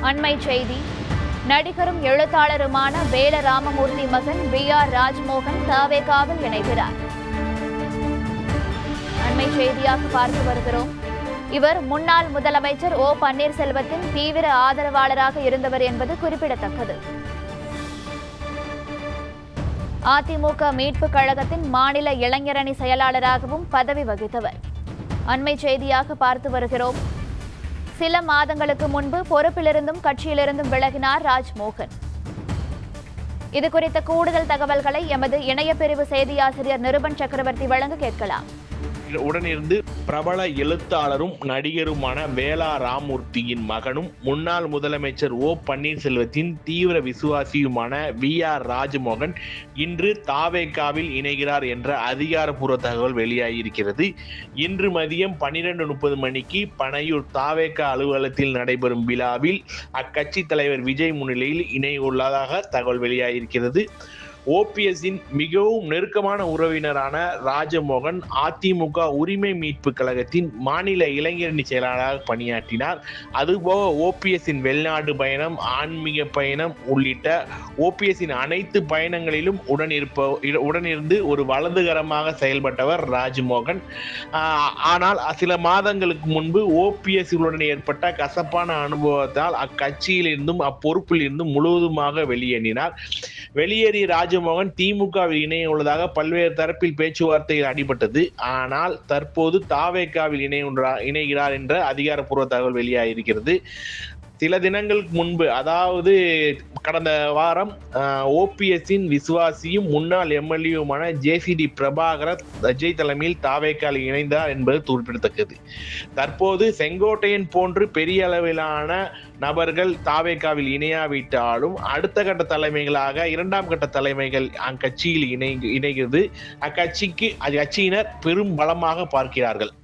அண்மை செய்தி. நடிகரும் எழுத்தாளருமான வேல ராமமூர்த்தி மகன் VR ராஜ்மோகன் தவேகாவில் இணைகிறார். அண்மை செய்தியாக பார்த்து வருகிறோம். இவர் முன்னாள் முதலமைச்சர் ஓ பன்னீர்செல்வத்தின் தீவிர ஆதரவாளராக இருந்தவர் என்பது குறிப்பிடத்தக்கது. அதிமுக மீட்புக் கழகத்தின் மாநில இளைஞரணி செயலாளராகவும் பதவி வகித்தவர். அண்மை செய்தியாக பார்த்து வருகிறோம். சில மாதங்களுக்கு முன்பு பொறுப்பிலிருந்தும் கட்சியிலிருந்தும் விலகினார் ராஜ்மோகன். இது குறித்த கூடுதல் தகவல்களை எமது இணையப்பிரிவு செய்தியாசிரியர் நிருபன் சக்கரவர்த்தி வழங்க கேட்கலாம். உடனிருந்து பிரபல எழுத்தாளரும் நடிகருமான வேலா ராமமூர்த்தியின் மகனும் முன்னாள் முதலமைச்சர் ஓ பன்னீர்செல்வத்தின் தீவிர விசுவாசியுமான VR ராஜ்மோகன் இன்று தவேகாவில் இணைகிறார் என்ற அதிகாரப்பூர்வ தகவல் வெளியாகியிருக்கிறது. இன்று மதியம் 12:30 மணிக்கு பனையூர் தவேகா அலுவலகத்தில் நடைபெறும் விழாவில் அக்கட்சி தலைவர் விஜய் முன்னிலையில் இணைய உள்ளதாக தகவல் வெளியாகியிருக்கிறது. OPS-இன் மிகவும் நெருக்கமான உறவினரான ராஜமோகன் அதிமுக உரிமை மீட்பு கழகத்தின் மாநில இளைஞரணி செயலாளராக பணியாற்றினார். அதுபோக OPS-இன் வெளிநாடு பயணம், ஆன்மீக பயணம் உள்ளிட்ட OPS-இன் அனைத்து பயணங்களிலும் உடனிருந்து ஒரு வலதுகரமாக செயல்பட்டவர் ராஜ்மோகன். ஆனால் சில மாதங்களுக்கு முன்பு OPS-உடன் ஏற்பட்ட கசப்பான அனுபவத்தால் அக்கட்சியிலிருந்தும் அப்பொறுப்பில் இருந்தும் முழுவதுமாக வெளியேறினார். வெளியேறிய ராஜமோகன் திமுகவில் இணைய உள்ளதாக பல்வேறு தரப்பில் பேச்சுவார்த்தையில் அடிபட்டது. ஆனால் தற்போது தவேகாவில் இணைகிறார் என்ற அதிகாரப்பூர்வ தகவல் வெளியாகியிருக்கிறது. சில தினங்களுக்கு முன்பு, அதாவது கடந்த வாரம், OPS-இன் விசுவாசியும் முன்னாள் MLA-யுமான JCD பிரபாகர் விஜய் தலைமையில் தவேகாவில் இணைந்தார் என்பது குறிப்பிடத்தக்கது. தற்போது செங்கோட்டையன் போன்று பெரிய அளவிலான நபர்கள் தவேகாவில் இணையாவிட்டாலும் அடுத்த கட்ட தலைமைகளாக 2ஆம் கட்ட தலைமைகள் அக்கட்சியில் இணைகிறது. அக்கட்சியினர் பெரும் பலமாக பார்க்கிறார்கள்.